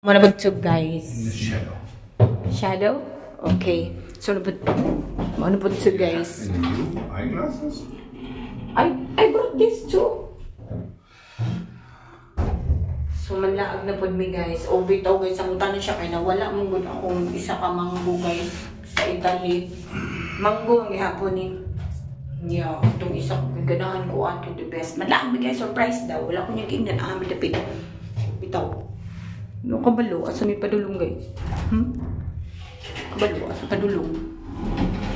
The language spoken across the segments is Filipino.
What about two guys? In the shadow. Shadow? Okay. So, what about two guys? And you? Eyeglasses? I brought this too. So, manlaag na po mi guys. O, bitaw guys, ang tanan siya kaya wala mong good akong isa ka manggo guys sa Italy. Manggo ang ihapon ni. Yeah, itong isa ko ganahan ko ato the best. Manlaag mi guys, surprise daw. Wala ko niyang kinggan. Midapit. Bitaw. No, kabalo. Asa may padulong guys. Kabalo. Asa padulong.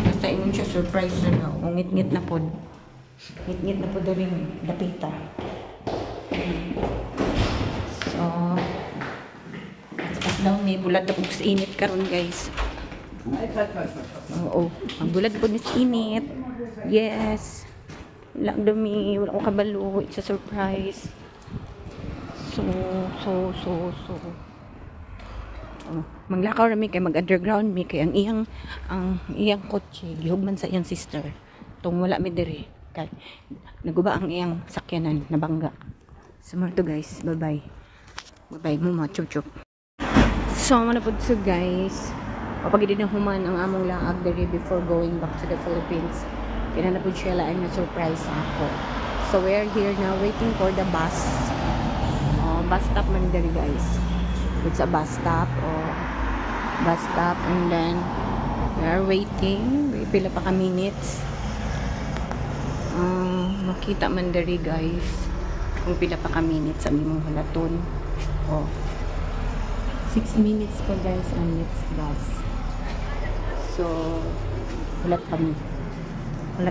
Basta ingon siya surprise na daw. O, ngit-ngit na po. Ngit-ngit na po daw rin. Dapita. So, as daw may bulad na po sa init karon guys. Oo. Ang bulad po sa init. Yes. Wala dumi. Wala ko kabalo. It's a surprise. So. Maglakaw rami kay mag-underground mi kay ang iyang kotse gihugman sa iyang sister. Tong wala mi diri kay naguba ang iyang sakyanan nabangga. So to guys, bye-bye. Bye-bye mo chup-chup. So na pud so guys. Papagid na human ang among laag diri before going back to the Philippines. Kaya na pud siya laing na surprise ako. So we are here now waiting for the bus. Bus stop man diri guys. It's a bus stop and then we are waiting. Pila pa ka minutes. Makita man diri guys kung pila pa ka minutes sa imong halaton. 6 minutes pa guys ang next bus. So hulat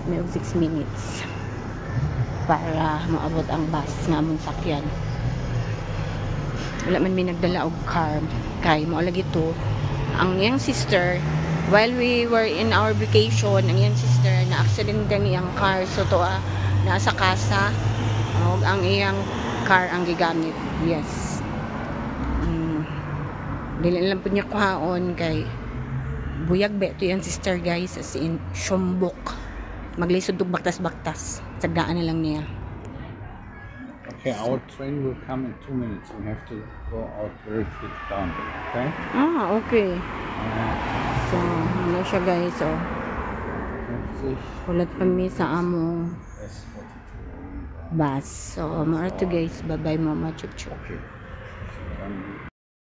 may 6 minutes para maabot ang bus nga among sakyan. Wala man may nagdala og car kay mao lagi to ang iyang sister while we were in our vacation. Ang iyang sister na accident ang iyang car, so to nasa kasa og ang iyang car ang gigamit. Yes. Dili lang po niya kuhaon kay buyag ba ito iyang sister guys, as in syumbok maglisod og baktas-baktas sagdaan na lang niya. Okay, our train will come in 2 minutes. We have to go out very quick down. Okay? Okay. So, ano siya guys, Kulat pa mi sa among bus. So, more to guys. Bye-bye mama. Chup-chup. Okay.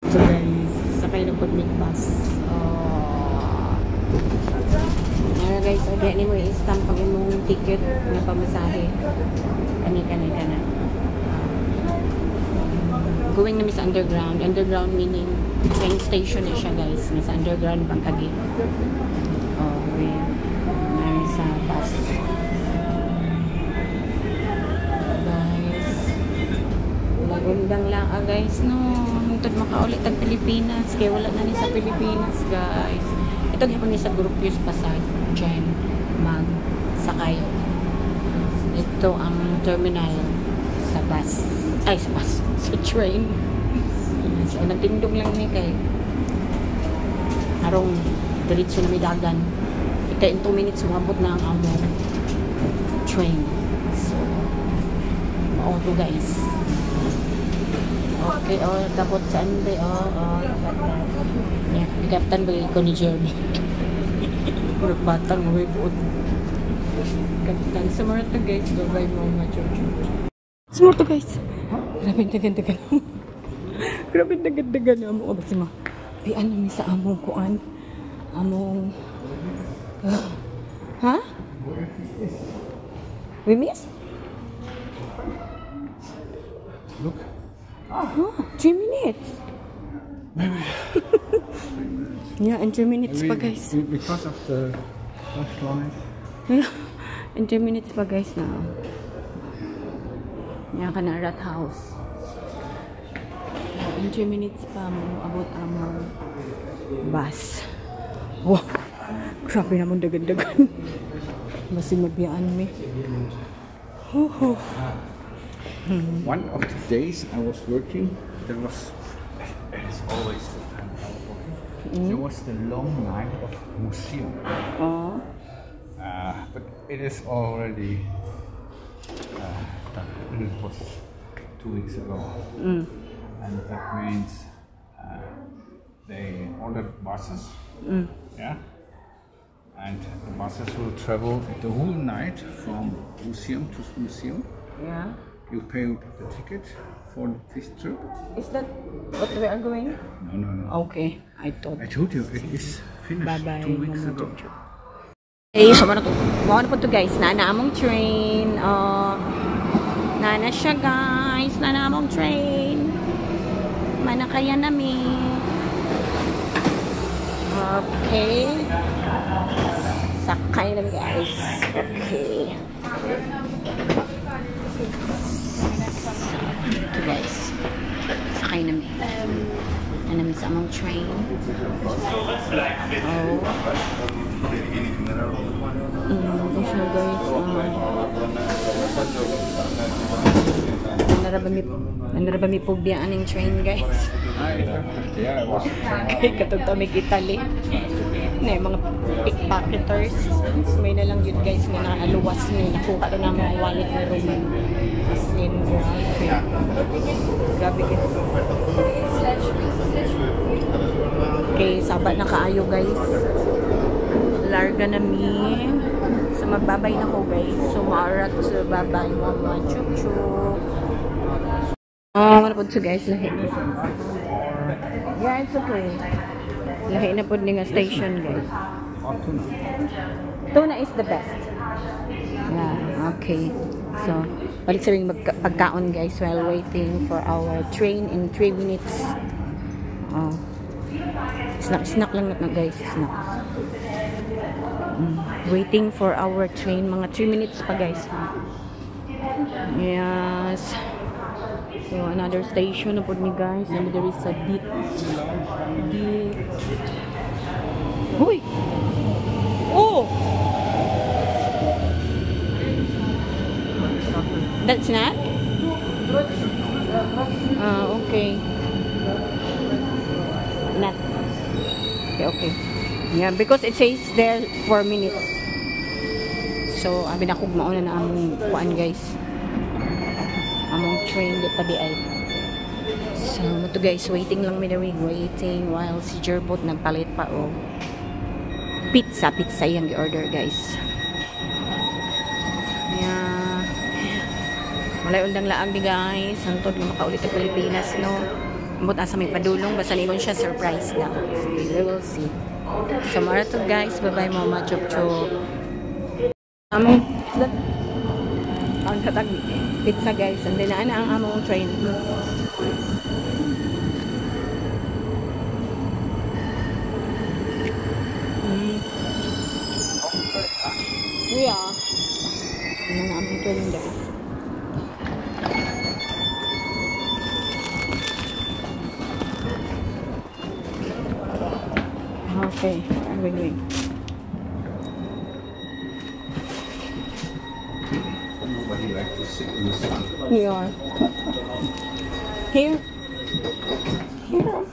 So guys, sakay na po may bus. Ano guys, again mo i-stamp pag imong ticket na pamasahe. Kani. Going na sa underground. Underground meaning train station na siya guys. Nasa underground pang kagi. Nari sa bus. Guys. Magundang lang guys. No. Hintod makaulit ang Pilipinas. Kaya wala na ni sa Pilipinas guys. Ito gipon ni sa Grupius Pasay. Diyan. Sakay. Ito ang terminal sa bus. Ay, sa bus. Sa train. So, nagtindog lang ni kay arong diretso na may dagan. Ika in 2 minutes umabot na ang among train. So, auto guys. Okay, tapos saan ba? Yeah, ikaptan ba ko ni Jeremy? Kurang batang may buod. Kaptan. Sumara to guys. Bye-bye mga chuchu. Sumara to guys. Grabe dagan-dagan. Grabe dagan-dagan na mo. Basta mo. Ay, ano may sa among kuan? Among... ha? We miss? Look. 3 minutes. Yeah, in 3 minutes pa guys. Because of the flashlight. Yeah, in 3 minutes pa guys na. Yan ka na rat house. In 3 minutes pa mo abot ang bus. Wow! Grabe naman dagan-dagan. Masing mabiyaan mi. One of the days I was working, there was, as always, there was the long night of museum. But it is already done. It was 2 weeks ago. And that means ordered buses. Mm. Yeah. And the buses will travel the whole night from museum to museum. Yeah. You pay the ticket for this trip. Is that what we are going? No. Okay, I thought. I told you it is finished Bye-bye, 2 weeks Mama ago. Jojo. Hey, so ano po to guys? Nanaamong train. Nana siya guys. Nanaamong train. Manakaya nami. Okay. Sakay na guys. Okay. Ito guys. Sakay na mi. Ano sa among train. Oh. Ito siya guys. Nanarabami po biyaan ng train guys. Yeah, it was. Kaya katong tamig Italy. Na yung mga pickpocketers. May na lang yun guys nga naaluwas na nakuha na ng mga wallet na Roman. As in, grabe. Grabe guys. Okay, sabat na kaayo guys. Larga na mi. So magbabay na ko guys. So maarat ko sa babay. Mama, chuk chuk. Ano po ito guys, lahi. Yeah, it's okay. Lahi na po nga station guys. Tuna is the best. Yeah, okay. So, balik sa ring pagkaon guys while waiting for our train in 3 minutes. Snack lang na guys, snacks. Waiting for our train, mga 3 minutes pa guys. Yes. So, another station na po ni guys. And there is a beat. Huy! Oh! That's not? Okay. Not. Okay. Yeah, because it says there 4 minutes. So, abi na kog mauna na among kuan guys. Among train di pa di ay. So, to guys, waiting lang mi diri, waiting while si Jerbot nagpalit pa og pizza yung gi-order guys. Yeah. Walay undang laag di guys, hangtod nga makaulit ang Pilipinas no. Ambot asa may padulong basta ningon siya surprise na. So, we will see. So, mara to guys, bye-bye mama chop chop. Ang katag pizza guys, and then ana ang among train. Yeah. Ano na among train guys. Okay, I'm going. Nobody likes to sit in the sun. Yeah. Here. Here.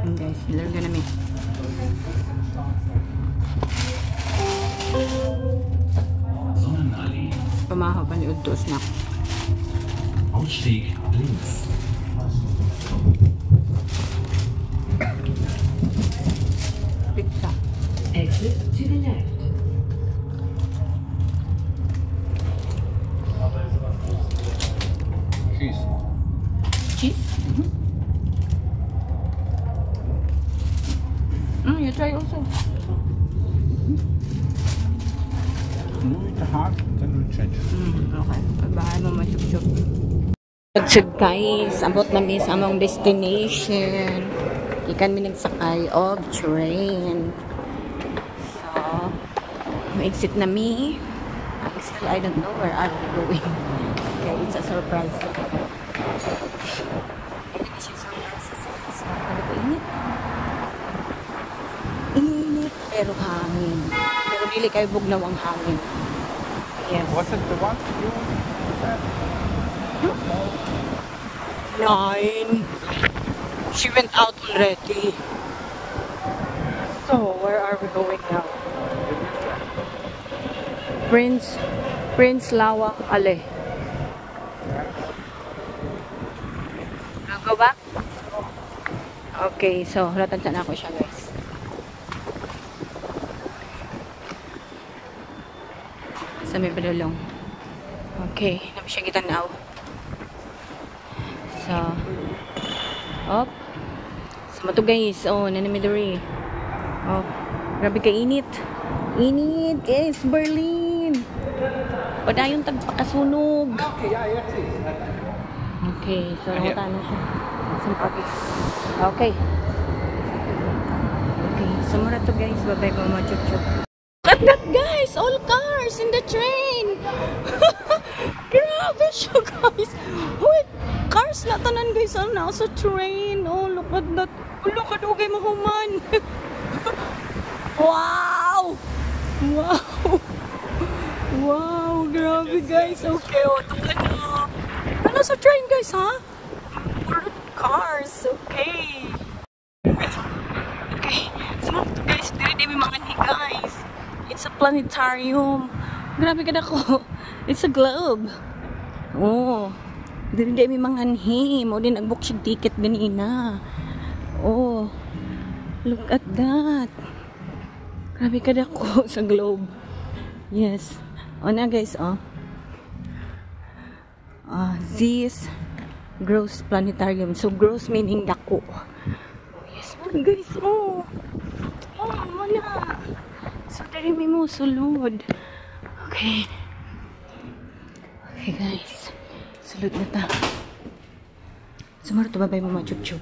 And guys, they're gonna make. Pamahaw pa ni Udto snack. Ausstieg links. Pizza. Exit to the left. Cheese. Cheese? You try also. Move it hard, then we change. Okay. Pagbahay mo masyuk-syuk. So guys, abot na mi sa among destination. Ikan mi nagsakay of train. So, ma-exit na mi. Still, I don't know where are we going. Okay, it's a surprise. Hindi siya surprise. Ano po, init? Init, pero hangin. Pero dili kayo bugnaw ang hangin. Yes. Was it the one you had? 9. She went out already. So, where are we going now? Prince Lawak Ale. Go back? Okay, so ratan na ako siya, guys. Sa may balulong. Okay, naman siya gitanaw. So, op. Sama to guys. Oh, nanamidori. Oh, grabe ka init. Init, guys, Berlin. Padayon tagpakasunog. Okay, so ratan na siya. Okay. Okay, so mura to guys. Bye-bye po mga chup-chup. Look at that guys! All cars in the train! Grabe siya guys! Wait! Cars na tanan guys! Ano na sa train? Oh, look at that! Oh, look at okay mahuman! Wow! Wow! Wow! Grabe guys! Okay, oh, ito ka na! Ano sa train guys, ha? Cars, okay. Okay, so guys, dito may mga ni guys. It's a planetarium. Grabe ka na ko. It's a globe. Oh, dito may mga ni. Mo din nag-book siya ticket ganina. Oh, look at that. Grabe ka na ko sa globe. Yes. O na guys, oh. This gross planetarium. So gross meaning dako. Yes man guys. Oh mana. So dari mo sulod. Okay. Okay guys. Sulod na ta. Sumaro to, babay mo mga chup-chup.